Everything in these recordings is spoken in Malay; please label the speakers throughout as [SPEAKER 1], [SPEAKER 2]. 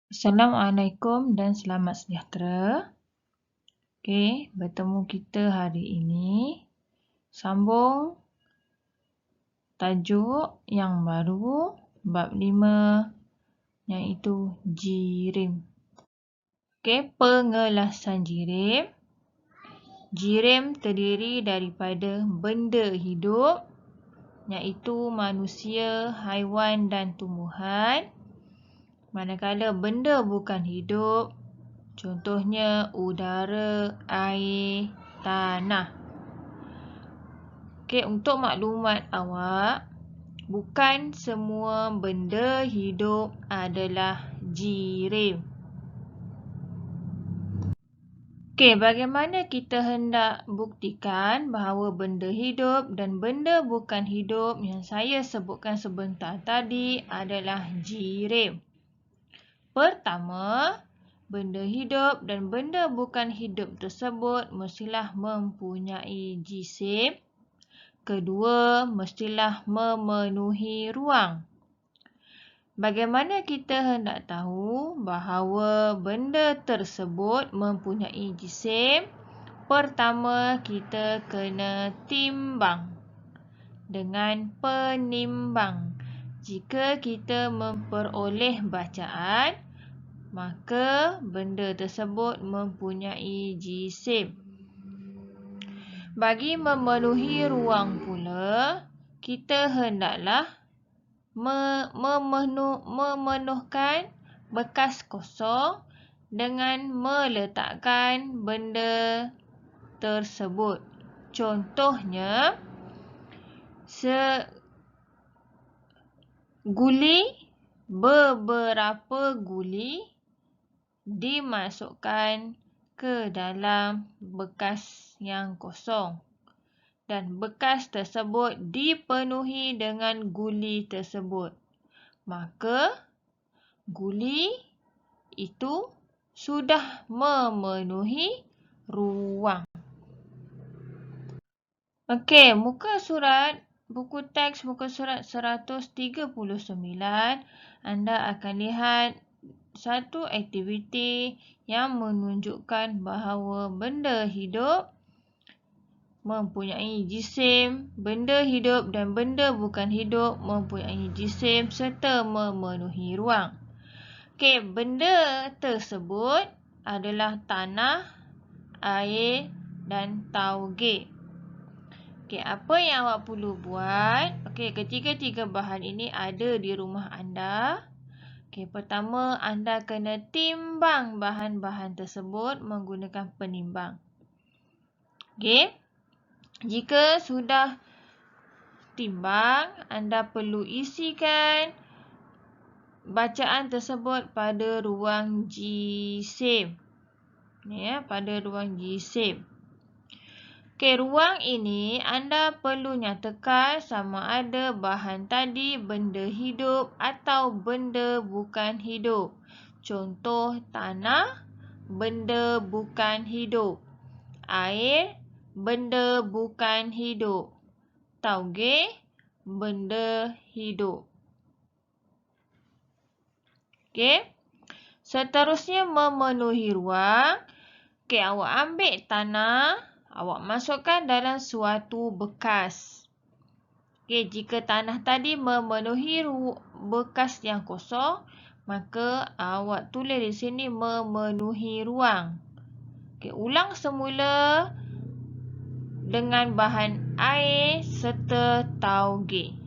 [SPEAKER 1] Assalamualaikum dan selamat sejahtera. Okey, bertemu kita hari ini sambung tajuk yang baru bab 5 iaitu jirim. Okey, pengelasan jirim. Jirim terdiri daripada benda hidup iaitu manusia, haiwan dan tumbuhan. Manakala benda bukan hidup, contohnya udara, air, tanah. Okey, untuk maklumat awak, bukan semua benda hidup adalah jirim. Okey, bagaimana kita hendak buktikan bahawa benda hidup dan benda bukan hidup yang saya sebutkan sebentar tadi adalah jirim? Pertama, benda hidup dan benda bukan hidup tersebut mestilah mempunyai jisim. Kedua, mestilah memenuhi ruang. Bagaimana kita hendak tahu bahawa benda tersebut mempunyai jisim? Pertama, kita kena timbang dengan penimbang. Jika kita memperoleh bacaan, maka benda tersebut mempunyai jisim. Bagi memenuhi ruang pula, kita hendaklah memenuhkan bekas kosong dengan meletakkan benda tersebut. Contohnya, beberapa guli dimasukkan ke dalam bekas yang kosong dan bekas tersebut dipenuhi dengan guli tersebut. Maka guli itu sudah memenuhi ruang. Okey, muka surat buku teks muka surat 139 anda akan lihat satu aktiviti yang menunjukkan bahawa benda hidup mempunyai jisim, benda hidup dan benda bukan hidup mempunyai jisim serta memenuhi ruang. Okey, benda tersebut adalah tanah, air dan tauge. Okey, apa yang awak perlu buat? Okey, ketiga-tiga bahan ini ada di rumah anda. Okey, pertama anda kena timbang bahan-bahan tersebut menggunakan penimbang. Okey. Jika sudah timbang, anda perlu isikan bacaan tersebut pada ruang jisim. Pada ruang jisim. Okey, ruang ini anda perlu nyatakan sama ada bahan tadi benda hidup atau benda bukan hidup. Contoh tanah, benda bukan hidup. Air, benda bukan hidup. Tauge, benda hidup. Okey. Seterusnya memenuhi ruang. Okey, awak ambil tanah, awak masukkan dalam suatu bekas. Okey, jika tanah tadi memenuhi bekas yang kosong, maka awak tulis di sini memenuhi ruang. Okey, ulang semula dengan bahan air serta tauge.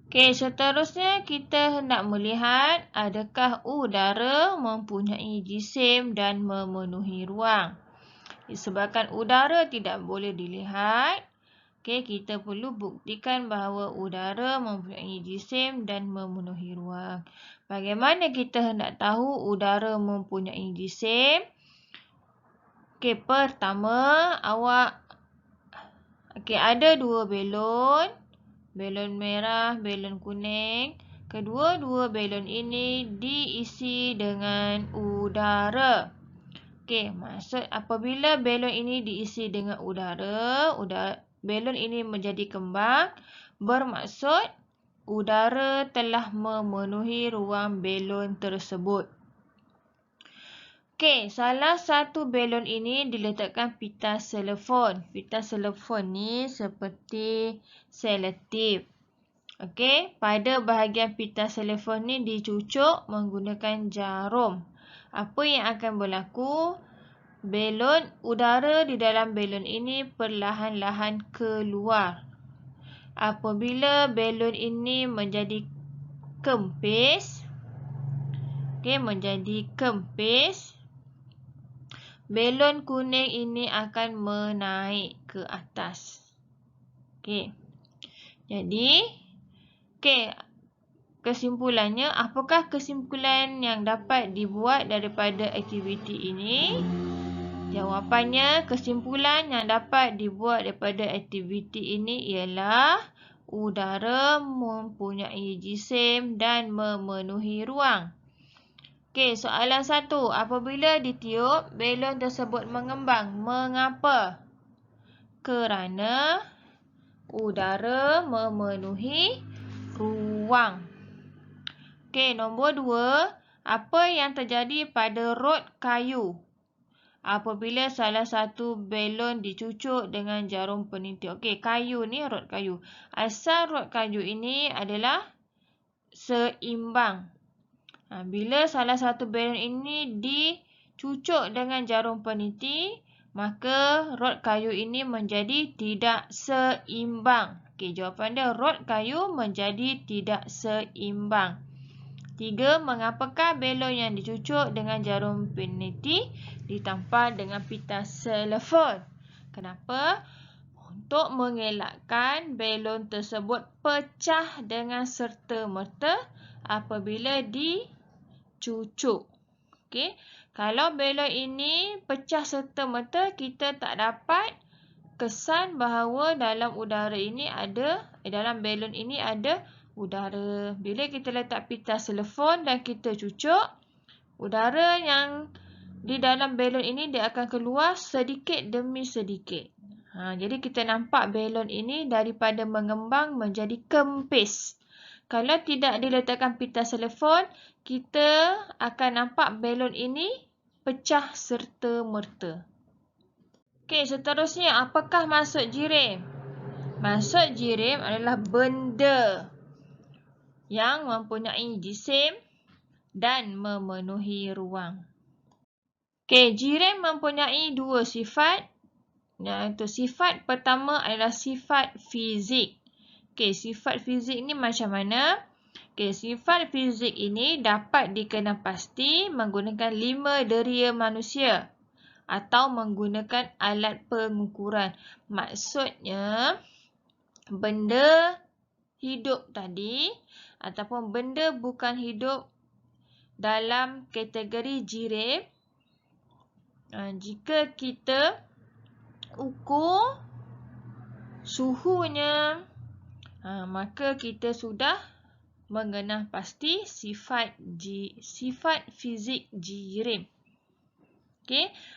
[SPEAKER 1] Okey, seterusnya kita hendak melihat adakah udara mempunyai jisim dan memenuhi ruang. Disebabkan udara tidak boleh dilihat, okey, kita perlu buktikan bahawa udara mempunyai jisim dan memenuhi ruang. Bagaimana kita hendak tahu udara mempunyai jisim? Okey, pertama ada dua belon. Belon merah, belon kuning. Kedua-dua belon ini diisi dengan udara. Okey, maksud apabila belon ini diisi dengan udara, belon ini menjadi kembang, bermaksud udara telah memenuhi ruang belon tersebut. Okey, salah satu belon ini diletakkan pita selefon. Pita selefon ni seperti selotip. Okey, pada bahagian pita selefon ni dicucuk menggunakan jarum. Apa yang akan berlaku? Belon udara di dalam belon ini perlahan-lahan keluar. Apabila belon ini menjadi kempis, belon kuning ini akan menaik ke atas. Jadi, kesimpulannya, apakah kesimpulan yang dapat dibuat daripada aktiviti ini? Jawapannya, kesimpulan yang dapat dibuat daripada aktiviti ini ialah udara mempunyai jisim dan memenuhi ruang. Soalan 1. Apabila ditiup, belon tersebut mengembang. Mengapa? Kerana udara memenuhi ruang. Nombor 2. Apa yang terjadi pada rod kayu apabila salah satu belon dicucuk dengan jarum penitik? Kayu ni rod kayu. Asal rod kayu ini adalah seimbang. Bila salah satu belon ini dicucuk dengan jarum peniti, maka rod kayu ini menjadi tidak seimbang. Jawapan dia, rod kayu menjadi tidak seimbang. 3. Mengapakah belon yang dicucuk dengan jarum peniti ditampal dengan pita selefon? Kenapa? Untuk mengelakkan belon tersebut pecah dengan serta-merta apabila dicucuk. Kalau belon ini pecah serta-merta, kita tak dapat kesan bahawa dalam belon ini ada udara. Bila kita letak pita selefon dan kita cucuk, udara yang di dalam belon ini dia akan keluar sedikit demi sedikit. Jadi kita nampak belon ini daripada mengembang menjadi kempis. Kalau tidak diletakkan pita selefon, kita akan nampak belon ini pecah serta-merta. Seterusnya, apakah maksud jirim? Maksud jirim adalah benda yang mempunyai jisim dan memenuhi ruang. Jirim mempunyai dua sifat. Iaitu sifat pertama adalah sifat fizik. Sifat fizik ni macam mana? Sifat fizik ini dapat dikenal pasti menggunakan 5 deria manusia atau menggunakan alat pengukuran. Maksudnya, benda hidup tadi ataupun benda bukan hidup dalam kategori jirim, jika kita ukur suhunya, maka kita sudah mengenal pasti sifat fizik jirim.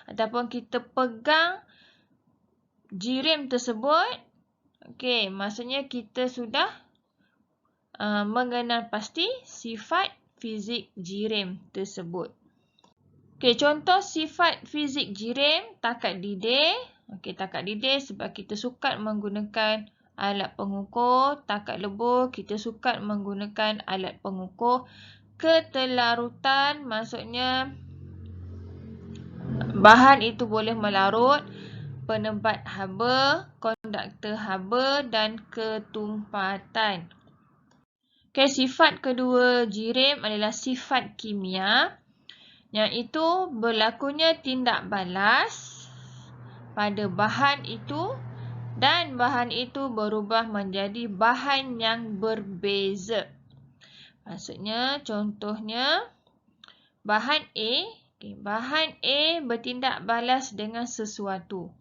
[SPEAKER 1] Ataupun kita pegang jirim tersebut, maksudnya kita sudah mengenal pasti sifat fizik jirim tersebut. Contoh sifat fizik jirim, takat didih. Takat didih sebab kita sukat menggunakan alat pengukur. Takat lebur, kita sukat menggunakan alat pengukur. Ketelarutan, maksudnya bahan itu boleh melarut. Penebat haba, konduktor haba dan ketumpatan. Sifat kedua jirim adalah sifat kimia. Yang itu berlakunya tindak balas pada bahan itu dan bahan itu berubah menjadi bahan yang berbeza. Maksudnya, contohnya, bahan A. Bahan A bertindak balas dengan sesuatu.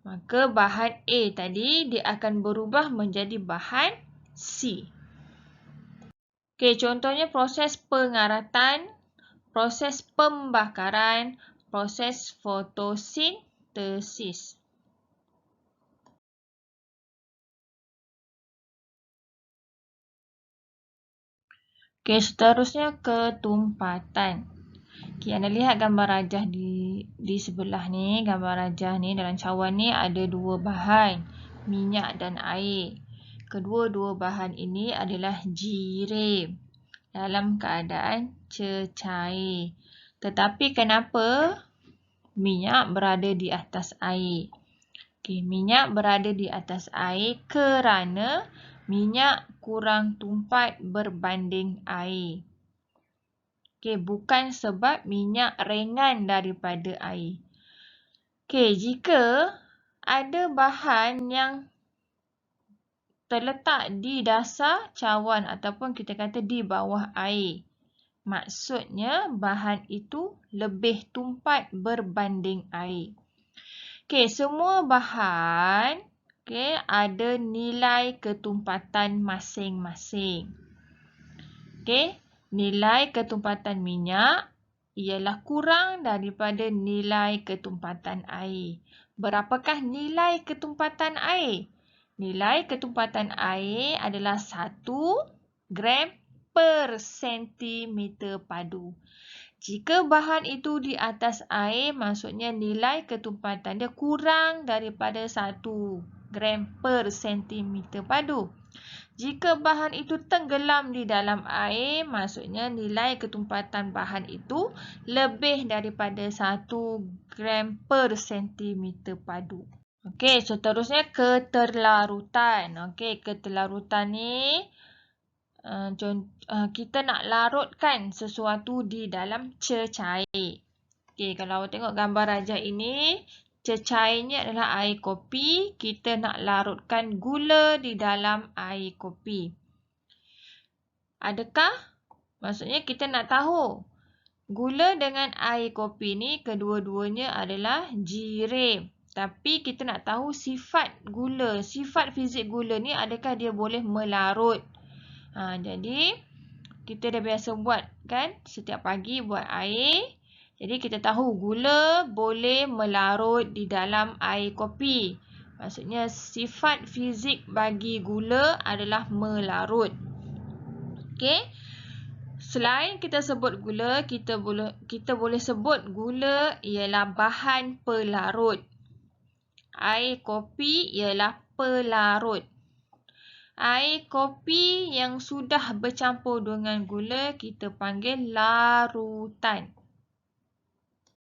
[SPEAKER 1] Maka bahan A tadi dia akan berubah menjadi bahan C. Contohnya proses pengaratan, proses pembakaran, proses fotosintesis. Okey, seterusnya ketumpatan. Okey, anda lihat gambar rajah di sebelah ni. Gambar rajah ni dalam cawan ni ada dua bahan, minyak dan air. Kedua-dua bahan ini adalah jirim dalam keadaan cecair. Tetapi kenapa minyak berada di atas air? Okey, minyak berada di atas air kerana minyak kurang tumpat berbanding air. Okey, bukan sebab minyak ringan daripada air. Okey, jika ada bahan yang terletak di dasar cawan ataupun kita kata di bawah air, maksudnya bahan itu lebih tumpat berbanding air. Okey, semua bahan ada nilai ketumpatan masing-masing. Okey, nilai ketumpatan minyak ialah kurang daripada nilai ketumpatan air. Berapakah nilai ketumpatan air? Nilai ketumpatan air adalah 1 gram per sentimeter padu. Jika bahan itu di atas air, maksudnya nilai ketumpatan dia kurang daripada 1 gram per sentimeter padu. Jika bahan itu tenggelam di dalam air, maksudnya nilai ketumpatan bahan itu lebih daripada 1 gram per sentimeter padu. Okey, seterusnya keterlarutan. Okey, keterlarutan ni kita nak larutkan sesuatu di dalam cecair. Okey, kalau awak tengok gambar rajah ini, cecairnya adalah air kopi. Kita nak larutkan gula di dalam air kopi. Adakah? Maksudnya kita nak tahu gula dengan air kopi ni kedua-duanya adalah jirim. Tapi kita nak tahu sifat gula, sifat fizik gula ni adakah dia boleh melarut. Jadi kita dah biasa buat kan, setiap pagi buat air. Jadi kita tahu gula boleh melarut di dalam air kopi. Maksudnya sifat fizik bagi gula adalah melarut. Okey. Selain kita sebut gula, kita boleh sebut gula ialah bahan pelarut. Air kopi ialah pelarut. Air kopi yang sudah bercampur dengan gula kita panggil larutan.